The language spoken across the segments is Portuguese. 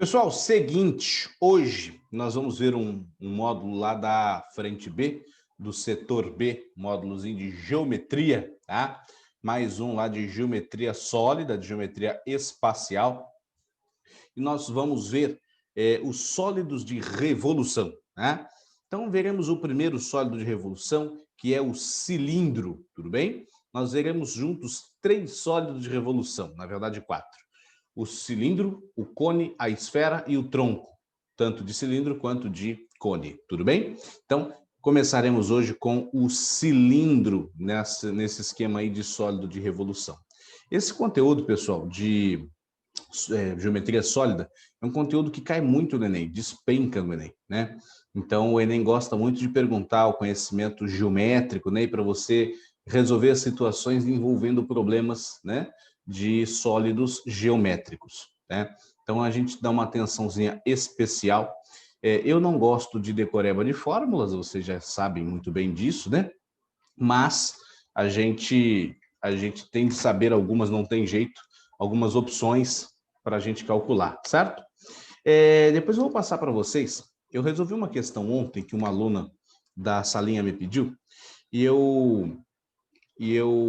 Pessoal, seguinte, hoje nós vamos ver um módulo lá da frente B, do setor B, módulozinho de geometria, tá? Mais um lá de geometria sólida, de geometria espacial. E nós vamos ver os sólidos de revolução, né? Então, veremos o primeiro sólido de revolução, que é o cilindro, tudo bem? Nós veremos juntos 3 sólidos de revolução, na verdade 4. O cilindro, o cone, a esfera e o tronco, tanto de cilindro quanto de cone, tudo bem? Então, começaremos hoje com o cilindro nesse esquema aí de sólido de revolução. Esse conteúdo, pessoal, de geometria sólida, é um conteúdo que cai muito no Enem, despenca no Enem, né? Então, o Enem gosta muito de perguntar o conhecimento geométrico, né? E para você resolver as situações envolvendo problemas, né? De sólidos geométricos, né? Então, a gente dá uma atençãozinha especial. Eu não gosto de decoreba de fórmulas, vocês já sabem muito bem disso, né? Mas a gente tem de saber algumas, não tem jeito, algumas opções para a gente calcular, certo? Depois eu vou passar para vocês. Eu resolvi uma questão ontem que uma aluna da salinha me pediu e eu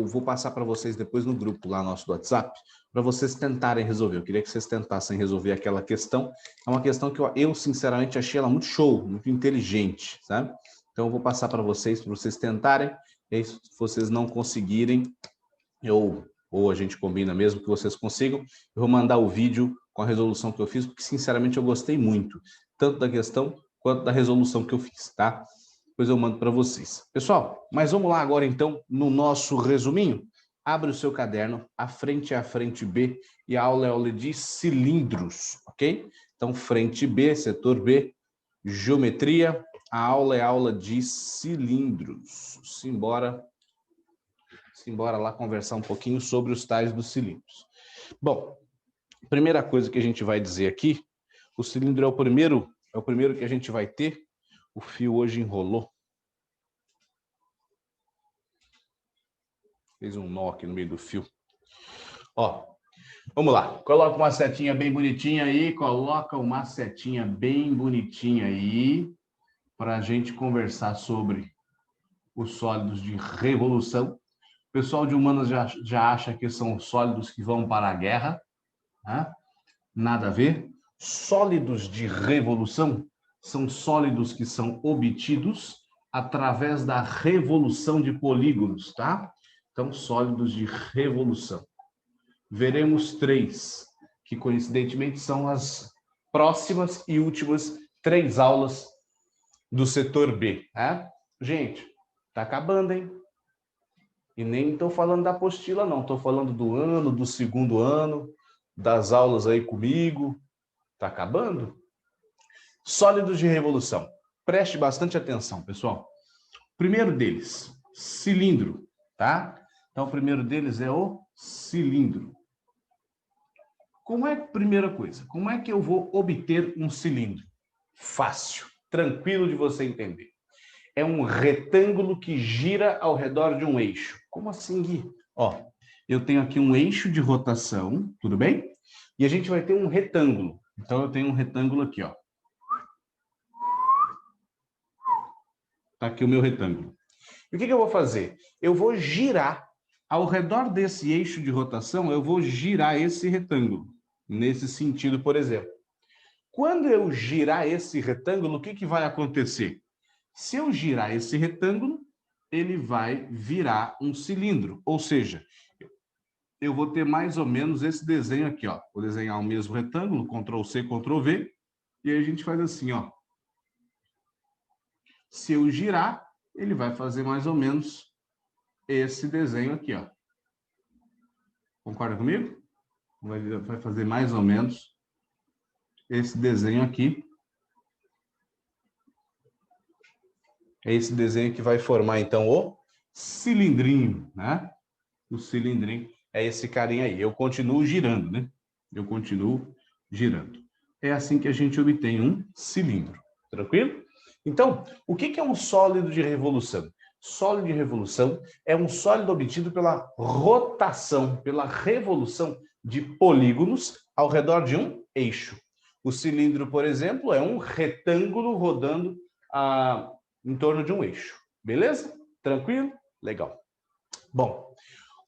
vou passar para vocês depois no grupo lá nosso do WhatsApp para vocês tentarem resolver. Eu queria que vocês tentassem resolver aquela questão. É uma questão que eu sinceramente achei ela muito show, muito inteligente, sabe? Então eu vou passar para vocês tentarem. E aí, se vocês não conseguirem, ou a gente combina mesmo que vocês consigam, eu vou mandar o vídeo com a resolução que eu fiz, porque sinceramente eu gostei muito, tanto da questão quanto da resolução que eu fiz, tá? Depois eu mando para vocês. Pessoal, mas vamos lá agora então no nosso resuminho. Abre o seu caderno, a frente B, e a aula é aula de cilindros, ok? Então, frente B, setor B, geometria, a aula é aula de cilindros. Simbora lá conversar um pouquinho sobre os tais dos cilindros. Bom, primeira coisa que a gente vai dizer aqui, o cilindro é o primeiro que a gente vai ter. O fio hoje enrolou. Fez um nó aqui no meio do fio. Ó, vamos lá. Coloca uma setinha bem bonitinha aí, para a gente conversar sobre os sólidos de revolução. O pessoal de humanas já acha que são sólidos que vão para a guerra, né? Nada a ver. Sólidos de revolução são sólidos que são obtidos através da revolução de polígonos, tá? Então, sólidos de revolução. Veremos 3, que coincidentemente são as próximas e últimas 3 aulas do setor B, tá? Gente, tá acabando, hein? E nem estou falando da apostila, não. Estou falando do ano, do segundo ano, das aulas aí comigo. Tá acabando? Sólidos de revolução. Preste bastante atenção, pessoal. O primeiro deles, cilindro, tá? Então, o primeiro deles é o cilindro. Primeira coisa, como é que eu vou obter um cilindro? Fácil, tranquilo de você entender. É um retângulo que gira ao redor de um eixo. Como assim, Gui? Ó, eu tenho aqui um eixo de rotação, tudo bem? E a gente vai ter um retângulo. Então, eu tenho um retângulo aqui, ó. Tá aqui o meu retângulo. E o que eu vou fazer? Eu vou girar ao redor desse eixo de rotação, eu vou girar esse retângulo. Nesse sentido, por exemplo. Quando eu girar esse retângulo, o que vai acontecer? Se eu girar esse retângulo, ele vai virar um cilindro. Ou seja, eu vou ter mais ou menos esse desenho aqui, ó. Vou desenhar o mesmo retângulo, Ctrl+C, Ctrl+V, e aí a gente faz assim, ó. Se eu girar, ele vai fazer mais ou menos esse desenho aqui, ó. Concorda comigo? Vai fazer mais ou menos esse desenho aqui. É esse desenho que vai formar, então, o cilindrinho, né? O cilindrinho é esse carinha aí. Eu continuo girando, né? Eu continuo girando. É assim que a gente obtém um cilindro. Tranquilo? Então, o que é um sólido de revolução? Sólido de revolução é um sólido obtido pela rotação, pela revolução de polígonos ao redor de um eixo. O cilindro, por exemplo, é um retângulo rodando em torno de um eixo. Beleza? Tranquilo? Legal. Bom,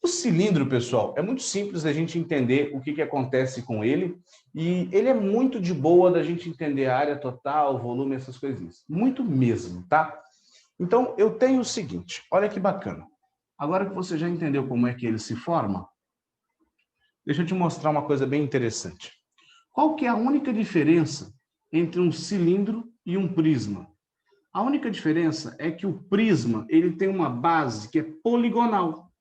o cilindro, pessoal, é muito simples da gente entender o que acontece com ele e ele é muito de boa da gente entender a área total, volume, essas coisinhas. Muito mesmo, tá? Então, eu tenho o seguinte, olha que bacana. Agora que você já entendeu como é que ele se forma, deixa eu te mostrar uma coisa bem interessante. Qual que é a única diferença entre um cilindro e um prisma? A única diferença é que o prisma ele tem uma base que é poligonal.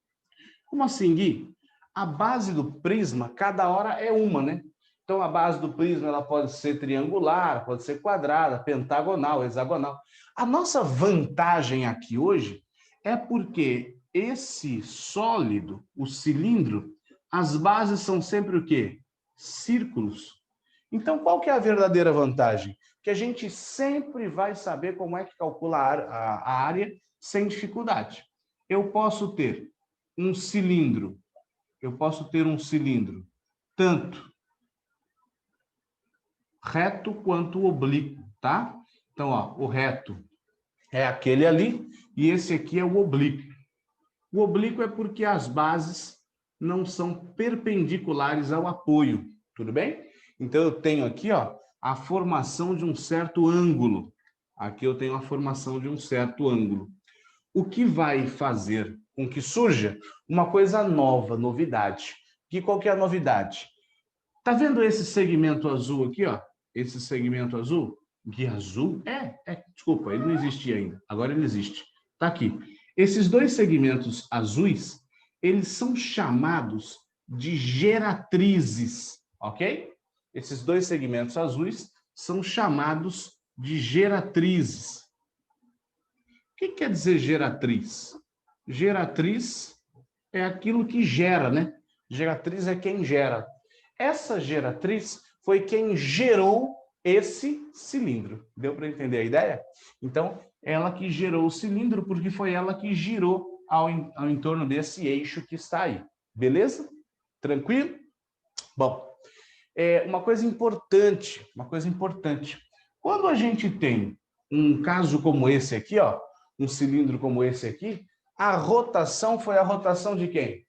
Como assim, Gui? A base do prisma, cada hora é uma, né? Então, a base do prisma ela pode ser triangular, pode ser quadrada, pentagonal, hexagonal. A nossa vantagem aqui hoje é porque esse sólido, o cilindro, as bases são sempre o quê? Círculos. Então, qual que é a verdadeira vantagem? Que a gente sempre vai saber como é que calcula a área sem dificuldade. Eu posso ter um cilindro, tanto reto quanto oblíquo, tá? Então, ó, o reto é aquele ali e esse aqui é o oblíquo. O oblíquo é porque as bases não são perpendiculares ao apoio, tudo bem? Então, eu tenho aqui, ó, a formação de um certo ângulo. Aqui eu tenho a formação de um certo ângulo. O que vai fazer com que surja uma coisa nova, novidade. E qual que é a novidade? Tá vendo esse segmento azul aqui, ó? Esse segmento azul? Guia azul? Desculpa, ele não existia ainda. Agora ele existe. Tá aqui. Esses dois segmentos azuis, eles são chamados de geratrizes, ok? Esses dois segmentos azuis são chamados de geratrizes. O que quer dizer geratriz? Geratriz é aquilo que gera, né? Geratriz é quem gera. Essa geratriz foi quem gerou esse cilindro. Deu para entender a ideia? Então, ela que gerou o cilindro, porque foi ela que girou ao entorno desse eixo que está aí. Beleza? Tranquilo? Bom, uma coisa importante. Quando a gente tem um caso como esse aqui, ó, um cilindro como esse aqui, a rotação foi a rotação de quem?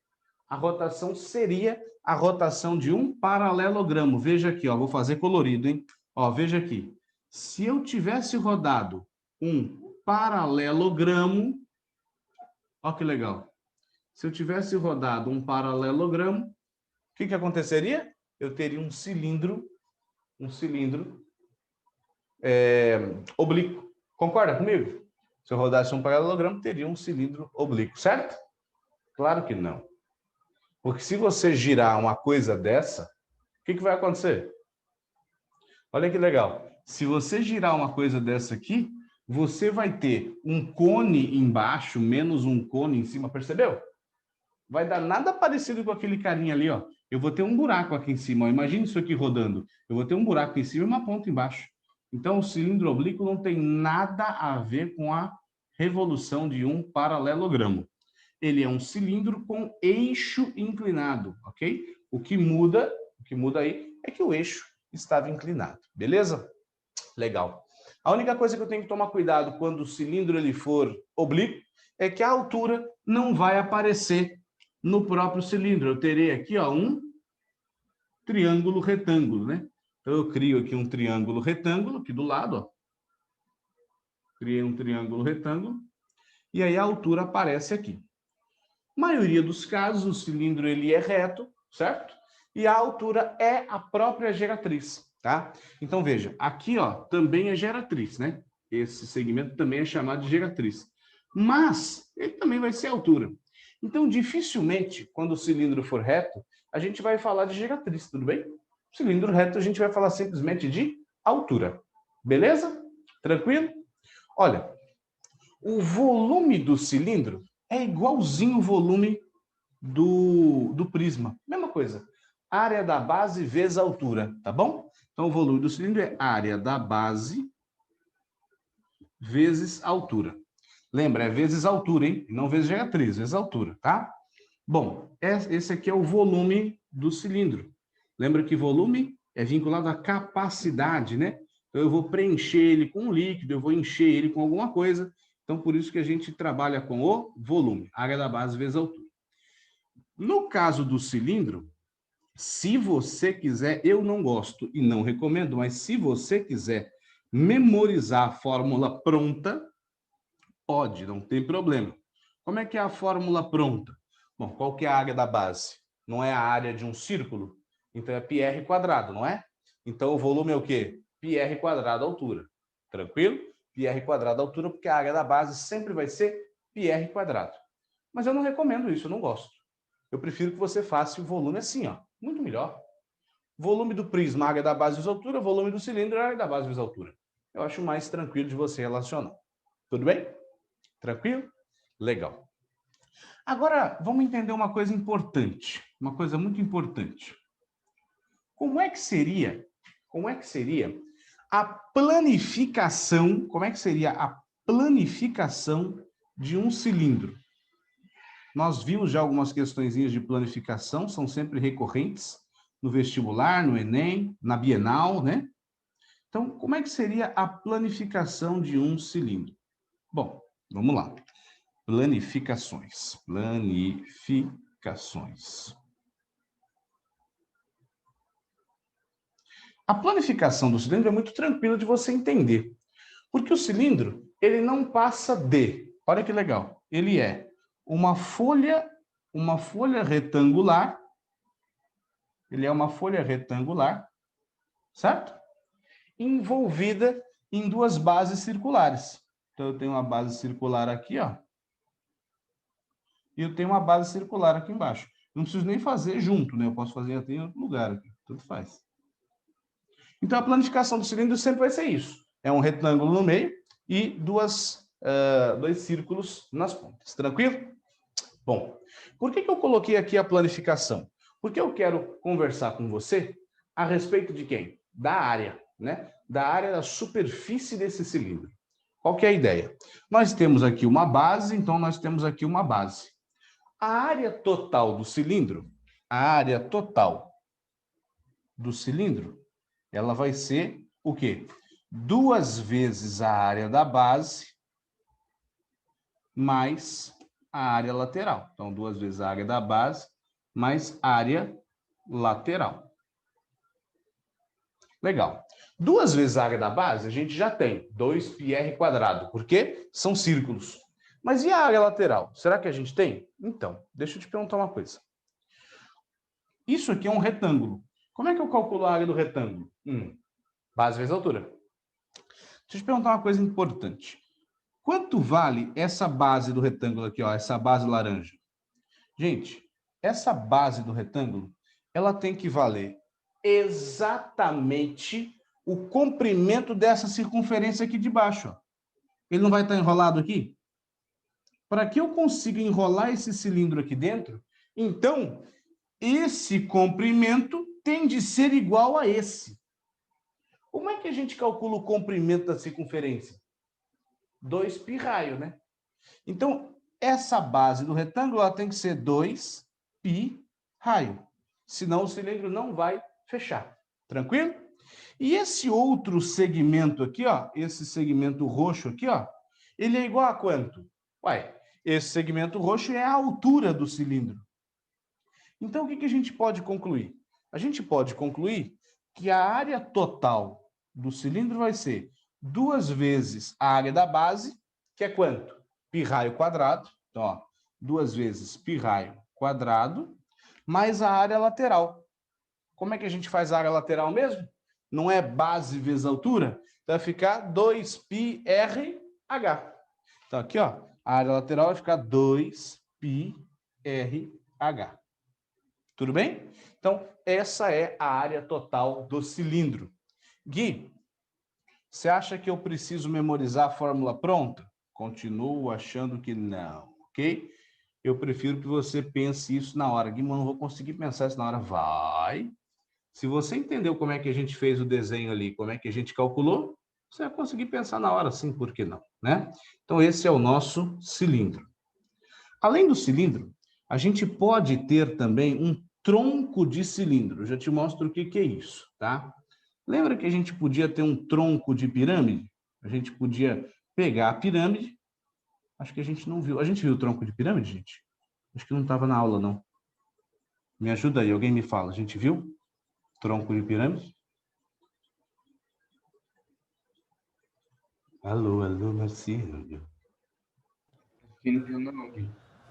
A rotação seria a rotação de um paralelogramo. Veja aqui, ó, vou fazer colorido, hein? Ó, veja aqui. Se eu tivesse rodado um paralelogramo, ó que legal. Se eu tivesse rodado um paralelogramo, o que aconteceria? Eu teria um cilindro oblíquo. Concorda comigo? Se eu rodasse um paralelogramo, teria um cilindro oblíquo, certo? Claro que não. Porque se você girar uma coisa dessa, o que vai acontecer? Olha que legal. Se você girar uma coisa dessa aqui, você vai ter um cone embaixo, menos um cone em cima, percebeu? Vai dar nada parecido com aquele carinha ali, ó. Eu vou ter um buraco aqui em cima, ó. Imagina isso aqui rodando. Eu vou ter um buraco em cima e uma ponta embaixo. Então, o cilindro oblíquo não tem nada a ver com a revolução de um paralelogramo. Ele é um cilindro com eixo inclinado, ok? O que muda aí é que o eixo estava inclinado, beleza? Legal. A única coisa que eu tenho que tomar cuidado quando o cilindro ele for oblíquo é que a altura não vai aparecer no próprio cilindro. Eu terei aqui, ó, um triângulo retângulo, né? Então eu crio aqui um triângulo retângulo aqui do lado, ó. Criei um triângulo retângulo e aí a altura aparece aqui. Maioria dos casos, o cilindro ele é reto, certo? E a altura é a própria geratriz, tá? Então, veja, aqui, ó, também é geratriz, né? Esse segmento também é chamado de geratriz. Mas, ele também vai ser altura. Então, dificilmente, quando o cilindro for reto, a gente vai falar de geratriz, tudo bem? Cilindro reto, a gente vai falar simplesmente de altura. Beleza? Tranquilo? Olha, o volume do cilindro é igualzinho o volume do prisma. Mesma coisa. Área da base vezes a altura, tá bom? Então, o volume do cilindro é área da base vezes altura. Lembra, é vezes altura, hein? Não vezes geratriz, vezes altura, tá? Bom, esse aqui é o volume do cilindro. Lembra que volume é vinculado à capacidade, né? Então, eu vou preencher ele com um líquido, eu vou encher ele com alguma coisa. Então, por isso que a gente trabalha com o volume, área da base vezes a altura. No caso do cilindro, se você quiser, eu não gosto e não recomendo, mas se você quiser memorizar a fórmula pronta, pode, não tem problema. Como é que é a fórmula pronta? Bom, qual que é a área da base? Não é a área de um círculo? Então é πr quadrado, não é? Então o volume é o quê? πr quadrado altura. Tranquilo? πr quadrado altura, porque a área da base sempre vai ser πr quadrado. Mas eu não recomendo isso, eu não gosto. Eu prefiro que você faça o volume assim, ó. Muito melhor. Volume do prisma, área da base vezes altura, volume do cilindro, área da base vezes altura. Eu acho mais tranquilo de você relacionar. Tudo bem? Tranquilo? Legal. Agora, vamos entender uma coisa importante. Uma coisa muito importante. Como é que seria a planificação, como é que seria a planificação de um cilindro? Nós vimos já algumas questõezinhas de planificação, são sempre recorrentes no vestibular, no Enem, na Bienal, né? Então, como é que seria a planificação de um cilindro? Bom, vamos lá. Planificações. A planificação do cilindro é muito tranquila de você entender. Porque o cilindro, ele não passa de... Olha que legal. Ele é uma folha retangular. Ele é uma folha retangular, certo? Envolvida em duas bases circulares. Então, eu tenho uma base circular aqui, ó. E eu tenho uma base circular aqui embaixo. Não preciso nem fazer junto, né? Eu posso fazer até em outro lugar aqui. Tudo faz. Então, a planificação do cilindro sempre vai ser isso. É um retângulo no meio e dois círculos nas pontas. Tranquilo? Bom, por que eu coloquei aqui a planificação? Porque eu quero conversar com você a respeito de quem? Da área, né? Da área da superfície desse cilindro. Qual que é a ideia? Nós temos aqui uma base, então nós temos aqui uma base. A área total do cilindro, ela vai ser o quê? 2 vezes a área da base mais a área lateral. Então, 2 vezes a área da base mais área lateral. Legal. 2 vezes a área da base, a gente já tem 2πr², porque são círculos. Mas e a área lateral? Será que a gente tem? Então, deixa eu te perguntar uma coisa. Isso aqui é um retângulo. Como é que eu calculo a área do retângulo? Base vezes altura. Deixa eu te perguntar uma coisa importante. Quanto vale essa base do retângulo aqui, ó, essa base laranja? Gente, essa base do retângulo, ela tem que valer exatamente o comprimento dessa circunferência aqui de baixo. Ó. Ele não vai estar enrolado aqui? Para que eu consiga enrolar esse cilindro aqui dentro, então, esse comprimento tem de ser igual a esse. Como é que a gente calcula o comprimento da circunferência? 2π raio, né? Então, essa base do retângulo ela tem que ser 2π raio. Senão o cilindro não vai fechar. Tranquilo? E esse outro segmento aqui, ó, esse segmento roxo aqui, ó, ele é igual a quanto? Ué, esse segmento roxo é a altura do cilindro. Então, o que a gente pode concluir? A gente pode concluir que a área total do cilindro vai ser 2 vezes a área da base, que é quanto? Π raio quadrado. Então, ó, 2 vezes π raio quadrado, mais a área lateral. Como é que a gente faz a área lateral mesmo? Não é base vezes altura? Então, vai ficar 2πrh. Então, aqui, ó, a área lateral vai ficar 2πrh. Tudo bem? Então, essa é a área total do cilindro. Gui, você acha que eu preciso memorizar a fórmula pronta? Continuo achando que não, ok? Eu prefiro que você pense isso na hora. Gui, mas não vou conseguir pensar isso na hora. Vai. Se você entendeu como é que a gente fez o desenho ali, como é que a gente calculou, você vai conseguir pensar na hora, sim, por que não, né? Então, esse é o nosso cilindro. Além do cilindro, a gente pode ter também um tronco de cilindro. Eu já te mostro o que é isso, tá? Lembra que a gente podia ter um tronco de pirâmide? A gente podia pegar a pirâmide. Acho que a gente não viu. A gente viu o tronco de pirâmide, gente? Acho que não estava na aula, não. Me ajuda aí, alguém me fala. A gente viu tronco de pirâmide? Alô, alô, Marcinho.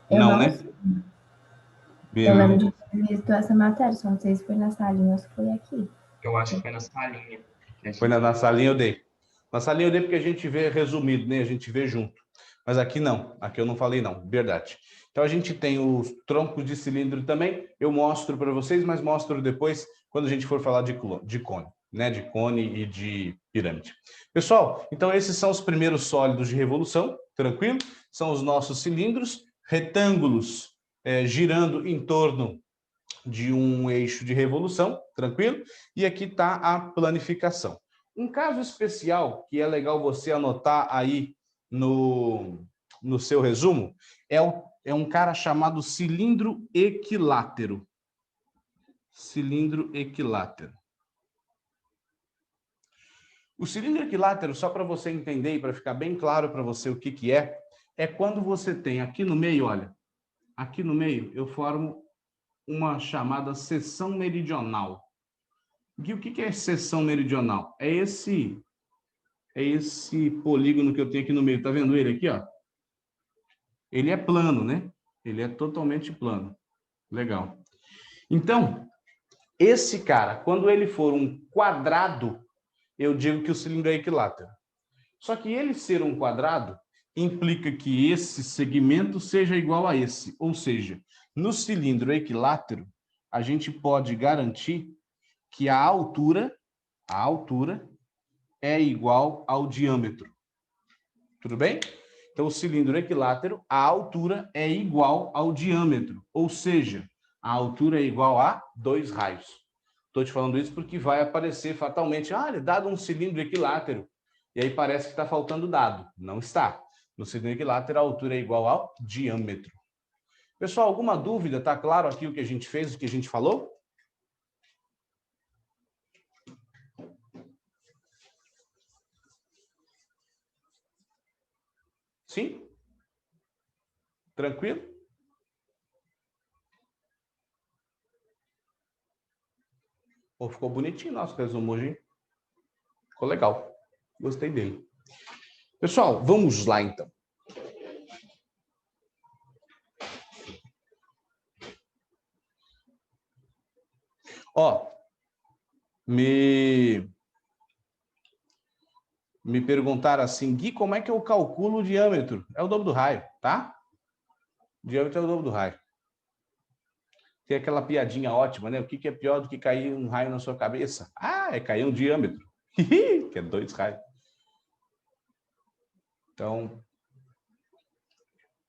Não, né? Eu lembro de ter visto essa matéria, só não sei se foi na salinha ou se foi aqui. Eu acho que foi na salinha. Foi na salinha eu dei. Na salinha eu dei porque a gente vê resumido, né? A gente vê junto. Mas aqui não. Aqui eu não falei não. Verdade. Então a gente tem os troncos de cilindro também. Eu mostro para vocês, mas mostro depois quando a gente for falar de cone, né? De cone e de pirâmide. Pessoal, então esses são os primeiros sólidos de revolução. Tranquilo? São os nossos cilindros, retângulos girando em torno de um eixo de revolução, tranquilo? E aqui está a planificação. Um caso especial que é legal você anotar aí no seu resumo é um cara chamado cilindro equilátero. Cilindro equilátero. O cilindro equilátero, só para você entender e para ficar bem claro para você o que é quando você tem aqui no meio, olha, aqui no meio eu formo uma chamada seção meridional. E o que é seção meridional? É esse polígono que eu tenho aqui no meio. Tá vendo ele aqui, ó? Ele é plano, né? Ele é totalmente plano. Legal. Então, esse cara, quando ele for um quadrado, eu digo que o cilindro é equilátero. Só que ele ser um quadrado implica que esse segmento seja igual a esse. Ou seja, no cilindro equilátero, a gente pode garantir que a altura é igual ao diâmetro. Tudo bem? Então, o cilindro equilátero, a altura é igual ao diâmetro. Ou seja, a altura é igual a 2 raios. Estou te falando isso porque vai aparecer fatalmente, dado um cilindro equilátero. E aí parece que está faltando dado. Não está. No cilindro equilátero, a altura é igual ao diâmetro. Pessoal, alguma dúvida? Está claro aqui o que a gente fez, o que a gente falou? Sim? Tranquilo? Pô, ficou bonitinho nosso resumo hoje, hein? Ficou legal. Gostei dele. Pessoal, vamos lá então. Ó, me perguntaram assim, Gui, como é que eu calculo o diâmetro? É o dobro do raio, tá? O diâmetro é o dobro do raio. Tem aquela piadinha ótima, né? O que é pior do que cair um raio na sua cabeça? É cair um diâmetro. Que é 2 raios. Então,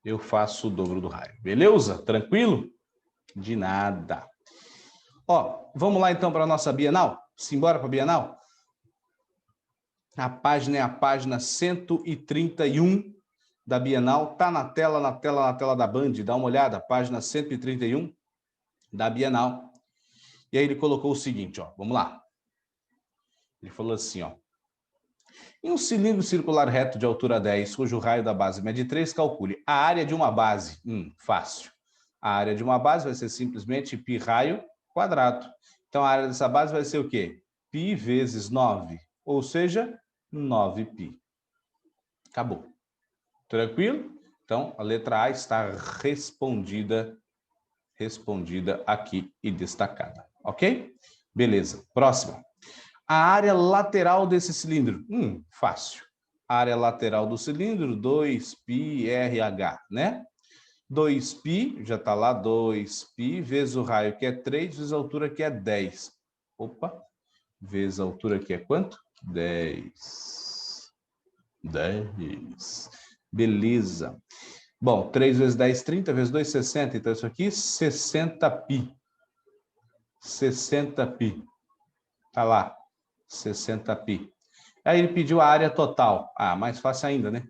eu faço o dobro do raio. Beleza? Tranquilo? De nada. Ó, vamos lá então para a nossa Bienal? Simbora para a Bienal? A página é a página 131 da Bienal. Tá na tela da Band. Dá uma olhada, página 131 da Bienal. E aí ele colocou o seguinte, ó, vamos lá. Ele falou assim, ó. Em um cilindro circular reto de altura 10, cujo raio da base mede 3, calcule a área de uma base. Fácil. A área de uma base vai ser simplesmente π raio quadrado. Então, a área dessa base vai ser o quê? Π vezes 9, ou seja, 9π. Acabou. Tranquilo? Então, a letra A está respondida aqui e destacada. Ok? Beleza. Próxima. A área lateral desse cilindro. Fácil. A área lateral do cilindro, 2πrh, né? 2π, já está lá, 2π, vezes o raio que é 3, vezes a altura que é 10. Opa, vezes a altura que é quanto? 10. 10. Beleza. Bom, 3 vezes 10, 30, vezes 2, 60. Então, isso aqui, 60π. 60π. Tá lá, 60π. Aí ele pediu a área total. Mais fácil ainda, né?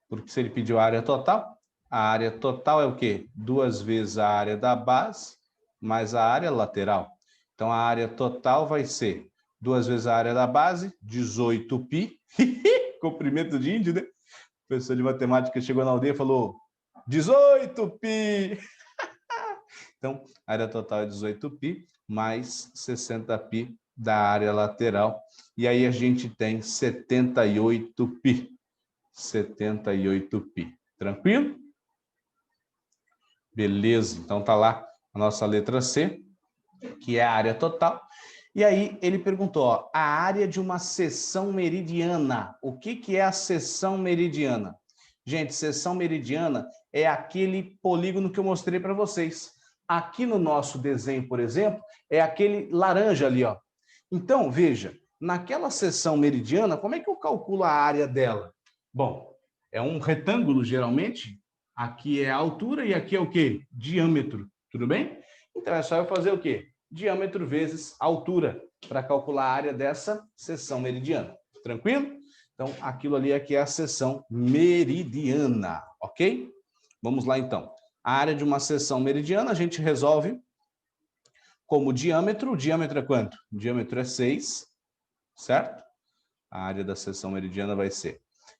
Porque se ele pediu a área total é o quê? 2 vezes a área da base mais a área lateral. Então, a área total vai ser 2 vezes a área da base, 18π. Comprimento de índio, né? O professor de matemática chegou na aldeia e falou 18π. Então, a área total é 18π, mais 60π da área lateral. E aí a gente tem 78π. 78π. Tranquilo? Beleza. Então, tá lá a nossa letra C, que é a área total. E aí ele perguntou, ó, a área de uma seção meridiana. O que é a seção meridiana? Gente, seção meridiana é aquele polígono que eu mostrei para vocês. Aqui no nosso desenho, por exemplo, é aquele laranja ali, ó. Então, veja, naquela seção meridiana, como é que eu calculo a área dela? Bom, é um retângulo, geralmente. Aqui é a altura e aqui é o quê? Diâmetro, tudo bem? Então, é só eu fazer o quê? Diâmetro vezes altura, para calcular a área dessa seção meridiana. Tranquilo? Então, aquilo ali aqui é a seção meridiana, ok? Vamos lá, então. A área de uma seção meridiana a gente resolve como diâmetro. O diâmetro é quanto? O diâmetro é 6, certo? A área da seção meridiana vai ser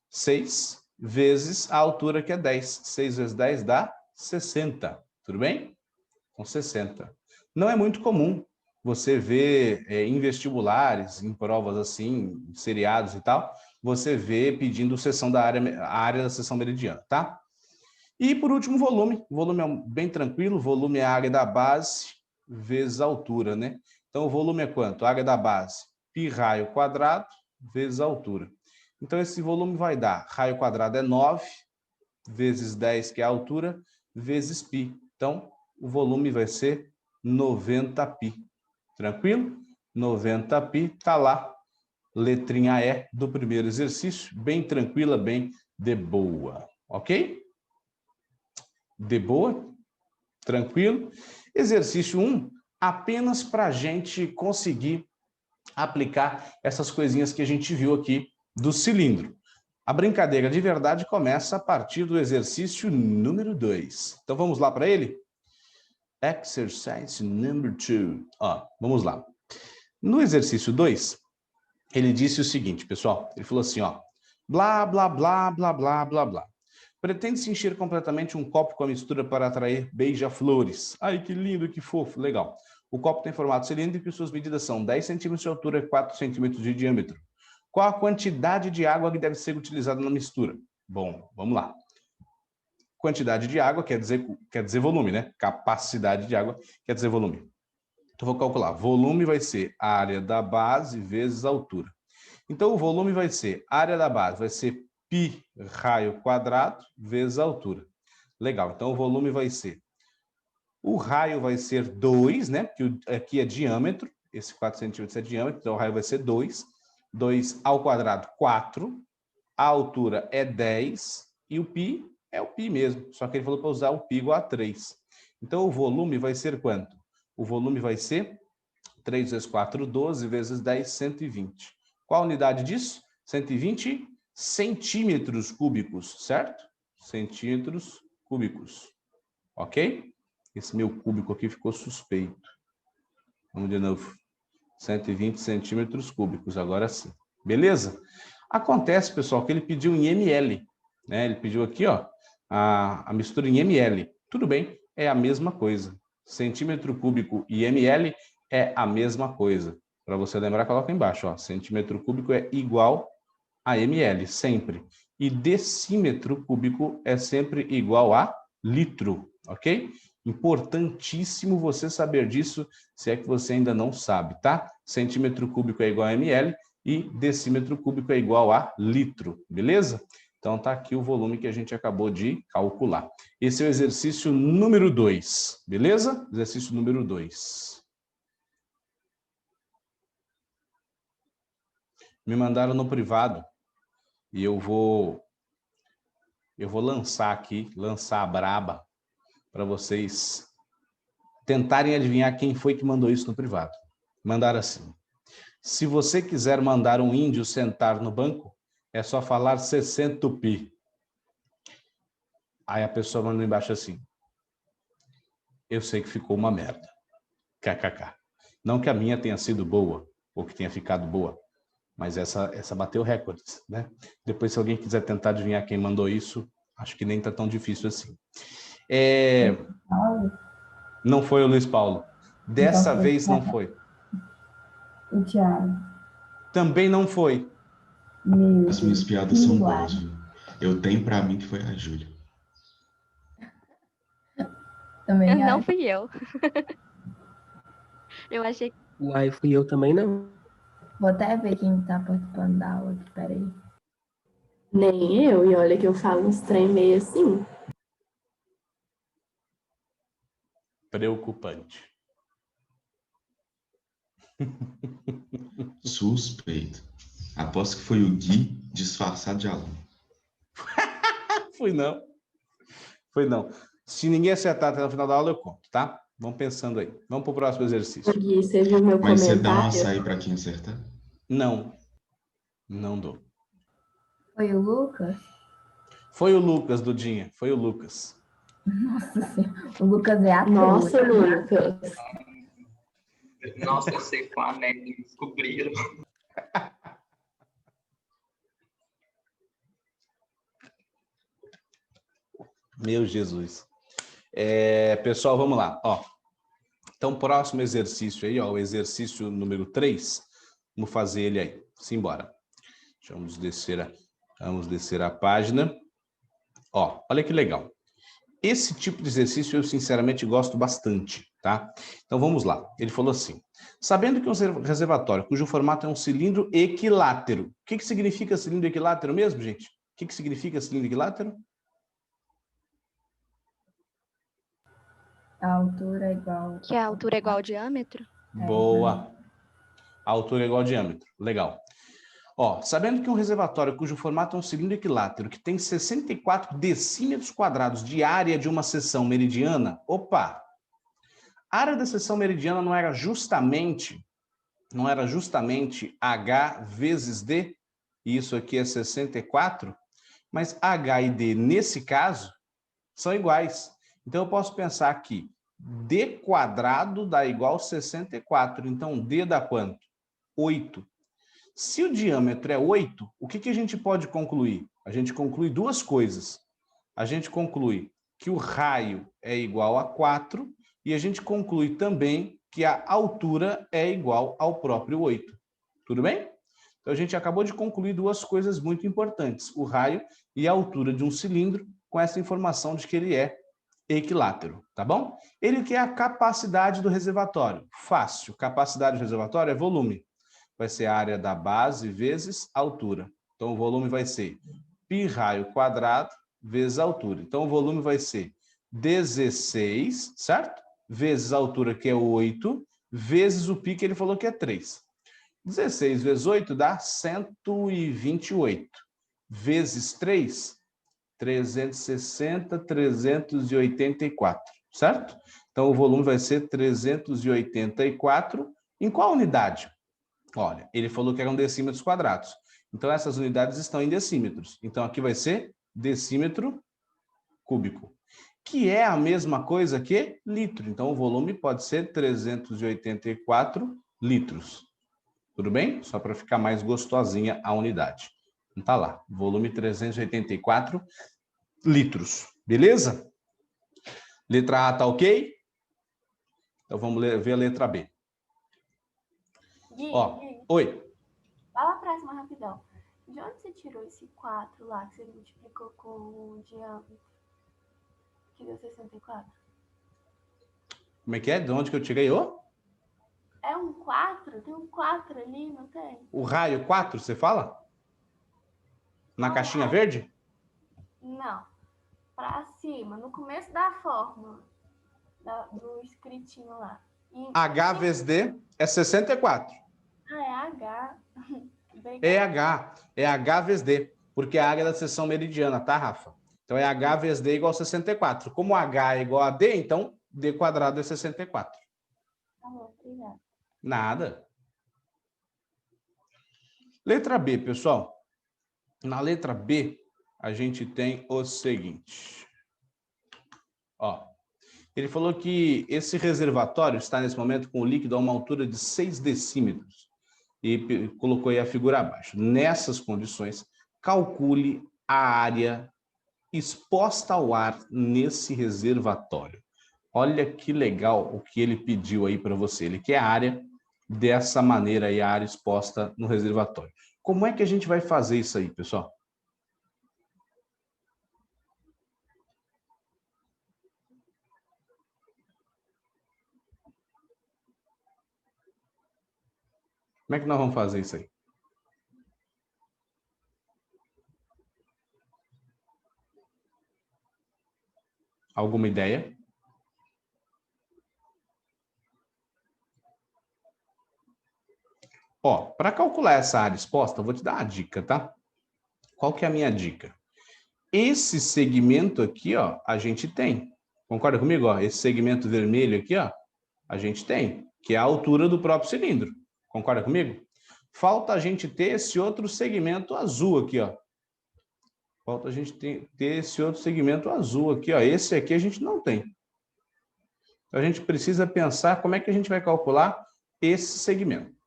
6 vezes a altura, que é 10. 6 vezes 10 dá 60, tudo bem? Com 60. Não é muito comum você ver em vestibulares, em provas assim, seriados e tal, você vê pedindo seção da área, a área da seção meridiana, tá? E por último, volume. O volume é bem tranquilo, o volume é a área da base vezes a altura, né? Então o volume é quanto? A área da base, π raio quadrado vezes a altura. Então esse volume vai dar, raio quadrado é 9, vezes 10, que é a altura, vezes π. Então, o volume vai ser 90π. Tranquilo? 90π, tá lá. Letrinha E do primeiro exercício, bem tranquila, bem de boa. Ok? De boa? Tranquilo? Exercício 1, apenas para a gente conseguir aplicar essas coisinhas que a gente viu aqui do cilindro. A brincadeira de verdade começa a partir do exercício número 2. Então, vamos lá para ele? Exercise number 2. Ó, vamos lá. No exercício 2, ele disse o seguinte, pessoal. Ele falou assim, ó. Blá, blá, blá, blá, blá, blá, blá. Pretende-se encher completamente um copo com a mistura para atrair beija-flores. Ai, que lindo, que fofo, legal. O copo tem formato cilíndrico e suas medidas são 10 centímetros de altura e 4 centímetros de diâmetro. Qual a quantidade de água que deve ser utilizada na mistura? Bom, vamos lá. Quantidade de água quer dizer volume, né? Capacidade de água quer dizer volume. Então, vou calcular. Volume vai ser a área da base vezes a altura. Então, o volume vai ser, a área da base vai ser π raio quadrado vezes a altura. Legal, então o volume vai ser, o raio vai ser 2, né? Porque aqui é diâmetro, esse 4 centímetros é diâmetro, então o raio vai ser 2. 2 ao quadrado, 4. A altura é 10 e o π é o π mesmo, só que ele falou para usar o π igual a 3. Então, o volume vai ser quanto? O volume vai ser 3 vezes 4, 12, vezes 10, 120. Qual a unidade disso? 120 centímetros cúbicos, certo? Centímetros cúbicos. Ok? Esse meu cúbico aqui ficou suspeito. Vamos de novo. 120 centímetros cúbicos, agora sim. Beleza? Acontece, pessoal, que ele pediu em ml. Né? Ele pediu aqui, ó, a mistura em ml. Tudo bem, é a mesma coisa. Centímetro cúbico e ml é a mesma coisa. Para você lembrar, coloca embaixo, ó. Centímetro cúbico é igual a ml, sempre. E decímetro cúbico é sempre igual a litro, ok? Importantíssimo você saber disso, se é que você ainda não sabe, tá? Centímetro cúbico é igual a ml e decímetro cúbico é igual a litro, beleza? Então, tá aqui o volume que a gente acabou de calcular. Esse é o exercício número 2, beleza? Exercício número 2. Me mandaram no privado e eu vou lançar aqui, lançar a braba, para vocês tentarem adivinhar quem foi que mandou isso no privado. Mandaram assim: se você quiser mandar um índio sentar no banco, é só falar 60π. Aí a pessoa mandou embaixo assim: eu sei que ficou uma merda. KKK. Não que a minha tenha sido boa, ou que tenha ficado boa, mas essa bateu recordes, né? Depois, se alguém quiser tentar adivinhar quem mandou isso, acho que nem tá tão difícil assim. Não foi o Luiz Paulo. Dessa Então, vez não foi. o Thiago. Também não foi. Meu As minhas Deus. piadas são boas, viu? Eu tenho pra mim que foi a Júlia. Também Não acho. fui eu. Eu achei que Uai, fui eu também não. Vou até ver quem tá participando da aula aqui, peraí. Nem eu, e olha que eu falo uns trem meio assim. Preocupante. Suspeito. Aposto que foi o Gui disfarçado de aluno. Fui não. Foi não. Se ninguém acertar até no final da aula, eu conto, tá? Vamos pensando aí. Vamos pro próximo exercício. Gui, você viu meu Mas você dá um comentário? açaí pra quem acertar? Não. Não dou. Foi o Lucas? Foi o Lucas, Dudinha. Foi o Lucas. Nossa Senhora. O Lucas é ator. Nossa, Lucas. Nossa, eu sei com a neve, descobriram. Meu Jesus. Pessoal, vamos lá. Ó. Então, próximo exercício aí, ó, o exercício número 3. Vamos fazer ele aí. Simbora. Vamos descer a página. Ó, olha que legal. Esse tipo de exercício eu, sinceramente, gosto bastante, tá? Então, vamos lá. Ele falou assim, sabendo que um reservatório cujo formato é um cilindro equilátero. O que significa cilindro equilátero mesmo, gente? O que significa cilindro equilátero? A altura é igual. que a altura é igual ao diâmetro. Boa. A altura é igual ao diâmetro. Legal. Ó, sabendo que um reservatório cujo formato é um cilindro equilátero, que tem 64 decímetros quadrados de área de uma seção meridiana, opa! A área da seção meridiana não era justamente H vezes D, e isso aqui é 64, mas H e D, nesse caso, são iguais. Então, eu posso pensar que D quadrado dá igual a 64. Então, D dá quanto? 8. Se o diâmetro é 8, o que a gente pode concluir? A gente conclui duas coisas. A gente conclui que o raio é igual a 4 e a gente conclui também que a altura é igual ao próprio 8. Tudo bem? Então, a gente acabou de concluir duas coisas muito importantes. O raio e a altura de um cilindro com essa informação de que ele é equilátero, tá bom? Ele quer a capacidade do reservatório. Fácil. Capacidade do reservatório é volume. Vai ser a área da base vezes a altura. Então, o volume vai ser π raio quadrado vezes a altura. Então, o volume vai ser 16, certo? Vezes a altura, que é 8, vezes o π, que ele falou que é 3. 16 vezes 8 dá 128. Vezes 3, 360, 384, certo? Então, o volume vai ser 384. Em qual unidade? Olha, ele falou que eram decímetros quadrados. Então, essas unidades estão em decímetros. Então, aqui vai ser decímetro cúbico, que é a mesma coisa que litro. Então, o volume pode ser 384 litros. Tudo bem? Só para ficar mais gostosinha a unidade. Então, tá lá. Volume 384 litros. Beleza? Letra A tá ok? Então, vamos ver a letra B. Gui, Ó, Gui, oi. vai lá pra cima rapidão. De onde você tirou esse 4 lá que você multiplicou com o diâmetro? Que deu 64? Como é que é? De onde que eu tirei o? É um 4? Tem um 4 ali, não tem? O raio 4, você fala? Na caixinha verde? Não. Pra cima, no começo da fórmula. Do escritinho lá. H vezes D é 64. Ah, é H. É H. É H vezes D. Porque é a área da seção meridiana, tá, Rafa? Então é H vezes D igual a 64. Como H é igual a D, então D quadrado é 64. Tá bom, obrigada. Nada. Letra B, pessoal. Na letra B, a gente tem o seguinte. Ó. Ele falou que esse reservatório está nesse momento com o líquido a uma altura de 6 decímetros e colocou aí a figura abaixo. Nessas condições, calcule a área exposta ao ar nesse reservatório. Olha que legal o que ele pediu aí para você. Ele quer a área dessa maneira aí, a área exposta no reservatório. Como é que a gente vai fazer isso aí, pessoal? Como é que nós vamos fazer isso aí? Alguma ideia? Ó, para calcular essa área exposta, eu vou te dar uma dica, tá? Qual que é a minha dica? Esse segmento aqui, ó, a gente tem. Concorda comigo? Ó, esse segmento vermelho aqui, ó, a gente tem, que é a altura do próprio cilindro. Concorda comigo? Falta a gente ter esse outro segmento azul aqui, ó. Falta a gente ter esse outro segmento azul aqui, ó. Esse aqui a gente não tem. Então, a gente precisa pensar como é que a gente vai calcular esse segmento.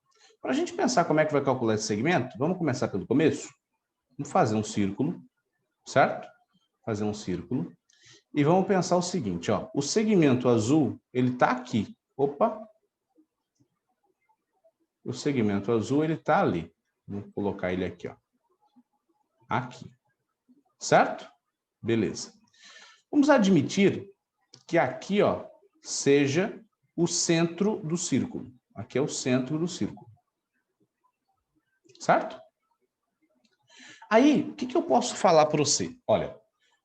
Para a gente pensar como é que vai calcular esse segmento, vamos começar pelo começo? Vamos fazer um círculo, certo? Fazer um círculo. E vamos pensar o seguinte, ó. O segmento azul, ele está aqui. Opa! O segmento azul, ele está ali. Vou colocar ele aqui, ó. Aqui. Certo? Beleza. Vamos admitir que aqui, ó, seja o centro do círculo. Aqui é o centro do círculo. Certo? Aí, o que eu posso falar para você? Olha,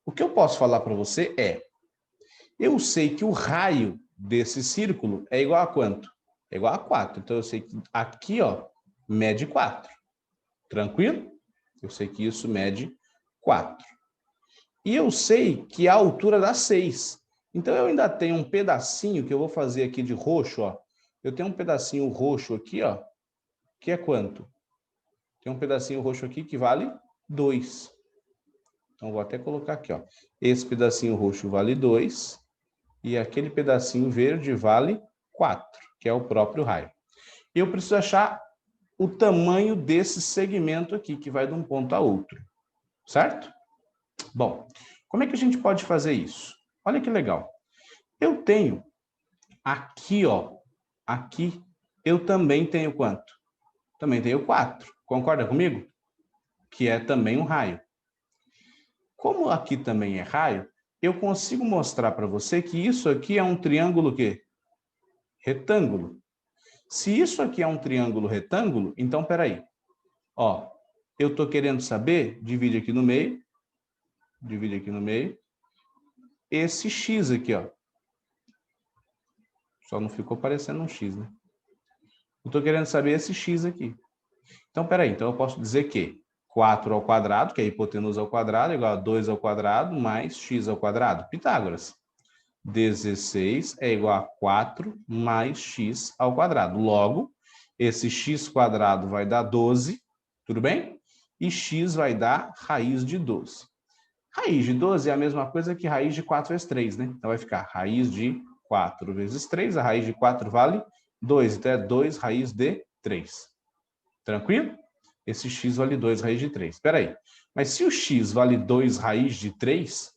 o que eu posso falar para você é, eu sei que o raio desse círculo é igual a quanto? É igual a 4. Então, eu sei que aqui, ó, mede 4. Tranquilo? Eu sei que isso mede 4. E eu sei que a altura dá 6. Então, eu ainda tenho um pedacinho que eu vou fazer aqui de roxo, ó. Eu tenho um pedacinho roxo aqui, ó, que é quanto? Tem um pedacinho roxo aqui que vale 2. Então, vou até colocar aqui, ó. Esse pedacinho roxo vale 2 e aquele pedacinho verde vale 4, que é o próprio raio. Eu preciso achar o tamanho desse segmento aqui, que vai de um ponto a outro, certo? Bom, como é que a gente pode fazer isso? Olha que legal. Eu tenho aqui, ó, aqui, eu também tenho quanto? Também tenho 4. Concorda comigo? Que é também um raio. Como aqui também é raio, eu consigo mostrar para você que isso aqui é um triângulo quê? Retângulo. Se isso aqui é um triângulo retângulo, então, peraí. Ó, eu estou querendo saber, divide aqui no meio, esse X aqui, ó. Só não ficou parecendo um X, né? Eu estou querendo saber esse X aqui. Então, peraí, então eu posso dizer que 4 ao quadrado, que é a hipotenusa ao quadrado, igual a 2 ao quadrado, mais x ao quadrado. Pitágoras. 16 é igual a 4 mais x ao quadrado. Logo, esse x quadrado vai dar 12, tudo bem? E x vai dar raiz de 12. Raiz de 12 é a mesma coisa que raiz de 4 vezes 3, né? Então vai ficar raiz de 4 vezes 3, a raiz de 4 vale 2, então é 2 raiz de 3. Tranquilo? Esse x vale 2 raiz de 3. Espera aí. Mas se o x vale 2 raiz de 3,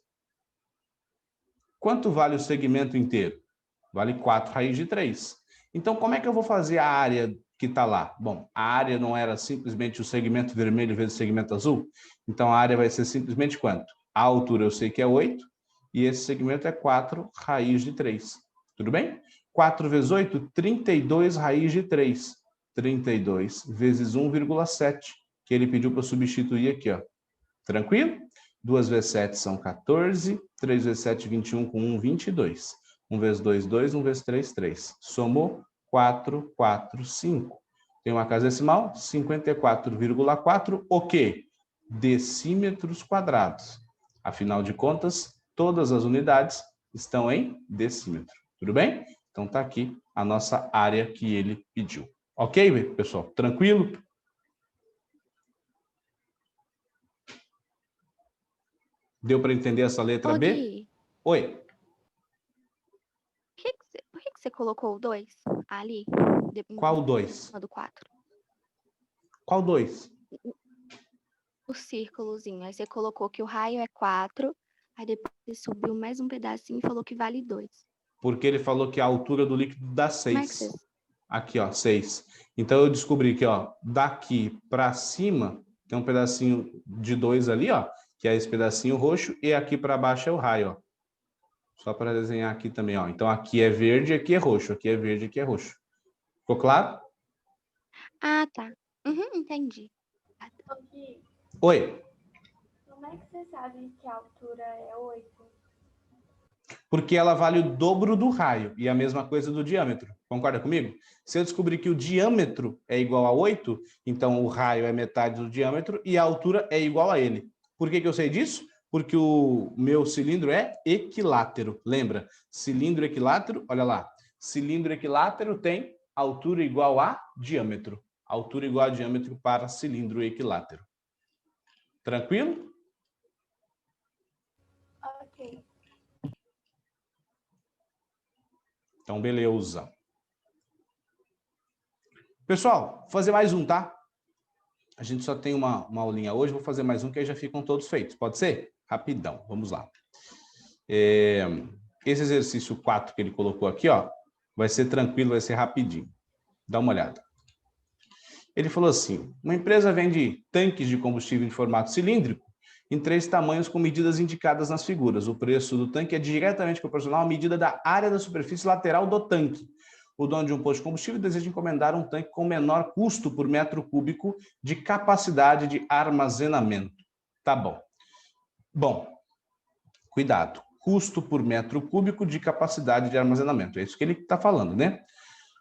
quanto vale o segmento inteiro? Vale 4 raiz de 3. Então, como é que eu vou fazer a área que está lá? Bom, a área não era simplesmente o segmento vermelho vezes o segmento azul? Então, a área vai ser simplesmente quanto? A altura eu sei que é 8, e esse segmento é 4 raiz de 3. Tudo bem? 4 vezes 8, 32 raiz de 3. 32 vezes 1,7, que ele pediu para substituir aqui, ó. Tranquilo? 2 vezes 7 são 14, 3 vezes 7, 21, com 1, 22. 1 vezes 2, 2, 1 vezes 3, 3. Somou 4, 4, 5. Tem uma casa decimal, 54,4, o quê? Decímetros quadrados. Afinal de contas, todas as unidades estão em decímetro. Tudo bem? Então, está aqui a nossa área que ele pediu. Ok, pessoal? Tranquilo? Deu para entender essa letra B? Gui, Oi. colocou o 2 ali. Qual 2? Do 4. Qual 2? O círculozinho. Aí você colocou que o raio é 4. Aí depois você subiu mais um pedacinho e falou que vale 2. Porque ele falou que a altura do líquido dá 6. Como é que você... Aqui, ó, 6. Então, eu descobri que, ó, daqui para cima tem um pedacinho de 2 ali, ó, que é esse pedacinho roxo, e aqui para baixo é o raio, ó. Só para desenhar aqui também, ó. Então, aqui é verde, aqui é roxo. Aqui é verde, aqui é roxo. Ficou claro? Ah, tá. Entendi. Ok. Oi. Como é que você sabe que a altura é 8? Porque ela vale o dobro do raio e a mesma coisa do diâmetro. Concorda comigo? Se eu descobrir que o diâmetro é igual a 8, então o raio é metade do diâmetro e a altura é igual a ele. Por que eu sei disso? Porque o meu cilindro é equilátero. Lembra? Cilindro equilátero, olha lá. Cilindro equilátero tem altura igual a diâmetro. Altura igual a diâmetro para cilindro equilátero. Tranquilo? Ok. Então, beleza. Pessoal, vou fazer mais um, tá? A gente só tem uma aulinha hoje, vou fazer mais um que aí já ficam todos feitos. Pode ser? Rapidão, vamos lá. Esse exercício 4 que ele colocou aqui, ó, vai ser tranquilo, vai ser rapidinho. Dá uma olhada. Ele falou assim, uma empresa vende tanques de combustível em formato cilíndrico em 3 tamanhos com medidas indicadas nas figuras. O preço do tanque é diretamente proporcional à medida da área da superfície lateral do tanque. O dono de um posto de combustível deseja encomendar um tanque com menor custo por metro cúbico de capacidade de armazenamento. Tá bom. Bom, cuidado. Custo por metro cúbico de capacidade de armazenamento. É isso que ele está falando, né?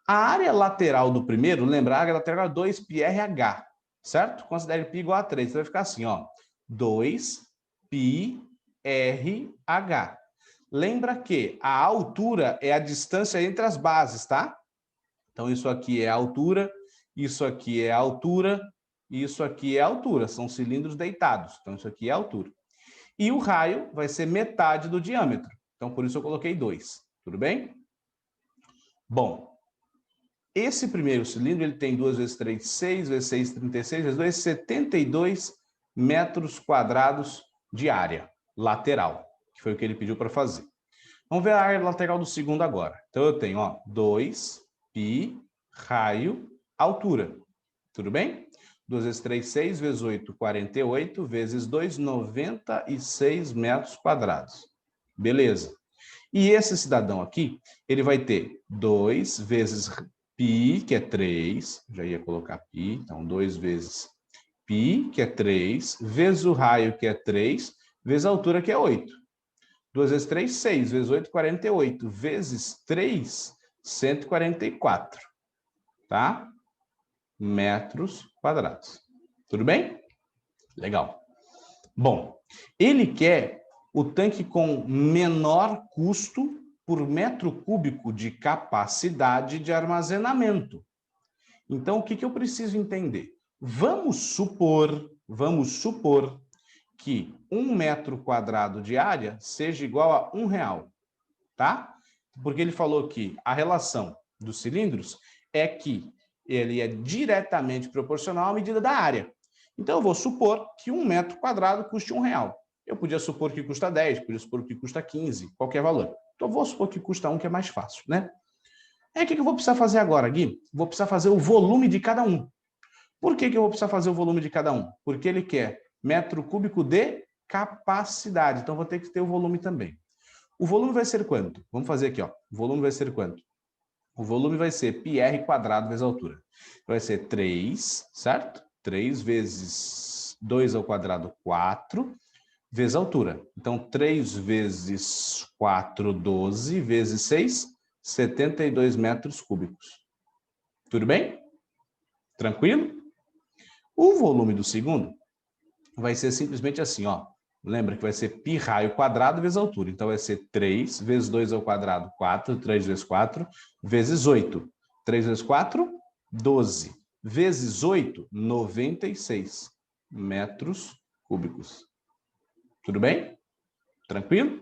A área lateral do primeiro, lembra, a área lateral é 2πrh, certo? Considere π igual a 3. Então vai ficar assim, ó. 2πrh. Lembra que a altura é a distância entre as bases, tá? Então, isso aqui é a altura, isso aqui é a altura, e isso aqui é a altura. São cilindros deitados. Então, isso aqui é a altura. E o raio vai ser metade do diâmetro. Então, por isso eu coloquei 2. Tudo bem? Bom, esse primeiro cilindro, ele tem 2 vezes 3, 6, vezes 6, 36, vezes 2, 72 metros quadrados de área lateral, que foi o que ele pediu para fazer. Vamos ver a área lateral do segundo agora. Então, eu tenho, ó, 2π, raio, altura. Tudo bem? 2 vezes 3, 6, vezes 8, 48, vezes 2, 96 metros quadrados. Beleza. E esse cidadão aqui, ele vai ter 2 vezes π, que é 3, já ia colocar π, então 2 vezes π, que é 3, vezes o raio, que é 3, vezes a altura, que é 8. 2 vezes 3, 6, vezes 8, 48, vezes 3, 144, tá? Metros quadrados. Tudo bem? Legal. Bom, ele quer o tanque com menor custo por metro cúbico de capacidade de armazenamento. Então, o que eu preciso entender? Vamos supor que 1 metro quadrado de área seja igual a R$1, tá? Porque ele falou que a relação dos cilindros é que ele é diretamente proporcional à medida da área. Então, eu vou supor que 1 metro quadrado custe R$1. Eu podia supor que custa 10, podia supor que custa 15, qualquer valor. Então, eu vou supor que custa 1, que é mais fácil, né? Aí, o que eu vou precisar fazer agora, Gui? Vou precisar fazer o volume de cada um. Por que eu vou precisar fazer o volume de cada um? Porque ele quer metro cúbico de capacidade. Então, vou ter que ter o volume também. O volume vai ser quanto? Vamos fazer aqui, ó. O volume vai ser quanto? O volume vai ser πr quadrado vezes a altura. Vai ser 3, certo? 3 vezes 2 ao quadrado, 4, vezes a altura. Então, 3 vezes 4, 12, vezes 6, 72 metros cúbicos. Tudo bem? Tranquilo? O volume do segundo vai ser simplesmente assim, ó. Lembra que vai ser π raio quadrado vezes a altura. Então, vai ser 3 vezes 2 ao quadrado, 4. 3 vezes 4, vezes 8. 3 vezes 4, 12. Vezes 8, 96 metros cúbicos. Tudo bem? Tranquilo?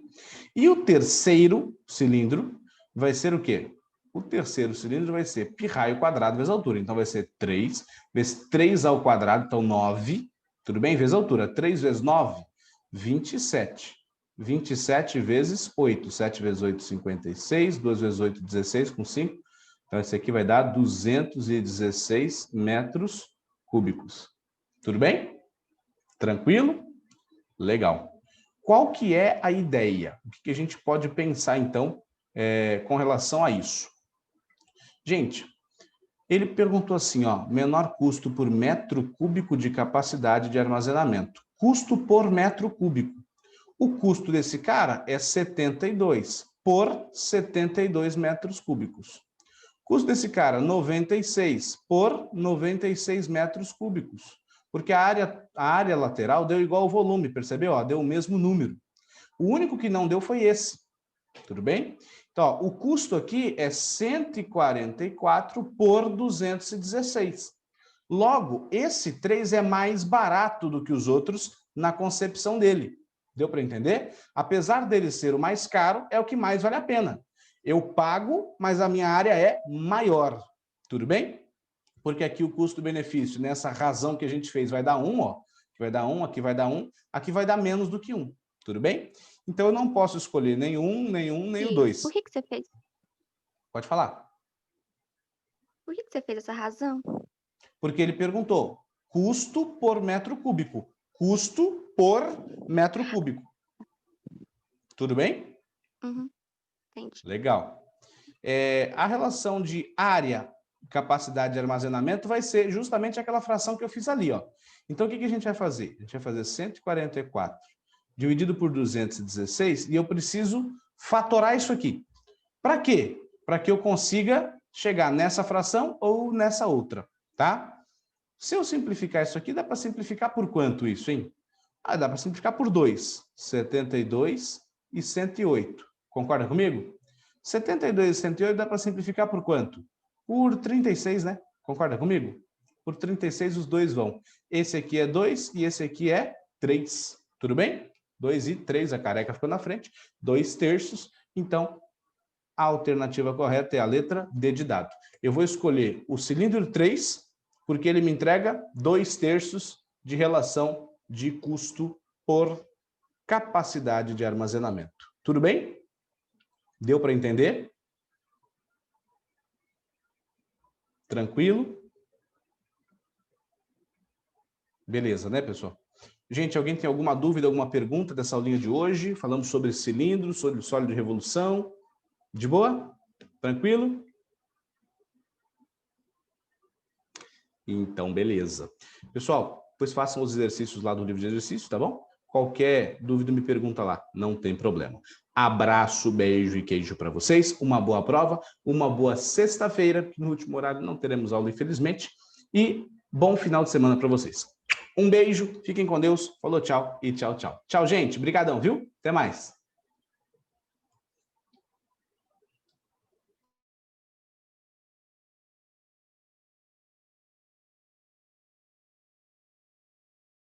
E o terceiro cilindro vai ser o quê? O terceiro cilindro vai ser π raio quadrado vezes a altura. Então, vai ser 3 vezes 3 ao quadrado, então 9. Tudo bem? Vezes a altura. 3 vezes 9, 27. 27 vezes 8. 7 vezes 8, 56. 2 vezes 8, 16, com 5. Então, esse aqui vai dar 216 metros cúbicos. Tudo bem? Tranquilo? Legal. Qual que é a ideia? O que a gente pode pensar, então, com relação a isso? Gente, ele perguntou assim, ó, menor custo por metro cúbico de capacidade de armazenamento. Custo por metro cúbico. O custo desse cara é 72 por 72 metros cúbicos. Custo desse cara, 96 por 96 metros cúbicos. Porque a área lateral deu igual ao volume, percebeu? Ó, deu o mesmo número. O único que não deu foi esse. Tudo bem? Então, ó, o custo aqui é 144 por 216. Logo, esse 3 é mais barato do que os outros na concepção dele. Deu para entender? Apesar dele ser o mais caro, é o que mais vale a pena. Eu pago, mas a minha área é maior. Tudo bem? Porque aqui o custo-benefício, nessa razão que a gente fez, vai dar 1, ó. Aqui vai dar 1, aqui vai dar 1, aqui vai dar menos do que 1. Tudo bem? Então, eu não posso escolher nem o 2. Por que você fez? Pode falar. Por que você fez essa razão? Porque ele perguntou custo por metro cúbico. Custo por metro cúbico. Tudo bem? Uhum. Entendi. Legal. A relação de área, capacidade de armazenamento vai ser justamente aquela fração que eu fiz ali, ó. Então, o que a gente vai fazer? A gente vai fazer 144 dividido por 216 e eu preciso fatorar isso aqui. Para quê? Para que eu consiga chegar nessa fração ou nessa outra, tá? Se eu simplificar isso aqui, dá para simplificar por quanto isso, hein? Dá para simplificar por 2. 72 e 108. Concorda comigo? 72 e 108 dá para simplificar por quanto? Por 36, né? Concorda comigo? Por 36 os dois vão. Esse aqui é 2 e esse aqui é 3. Tudo bem? 2 e 3, a careca ficou na frente. 2 terços. Então, a alternativa correta é a letra D de dado. Eu vou escolher o cilindro 3, porque ele me entrega 2 terços de relação de custo por capacidade de armazenamento. Tudo bem? Deu para entender? Tranquilo? Beleza, né, pessoal? Gente, alguém tem alguma dúvida, alguma pergunta dessa aulinha de hoje? Falamos sobre cilindro, sobre sólido de revolução. De boa? Tranquilo? Então, beleza. Pessoal, depois façam os exercícios lá do livro de exercícios, tá bom? Qualquer dúvida me pergunta lá, não tem problema. Abraço, beijo e queijo para vocês. Uma boa prova, uma boa sexta-feira, que no último horário não teremos aula, infelizmente. E bom final de semana para vocês. Um beijo, fiquem com Deus. Falou, tchau e tchau, tchau. Tchau, gente. Obrigadão, viu? Até mais.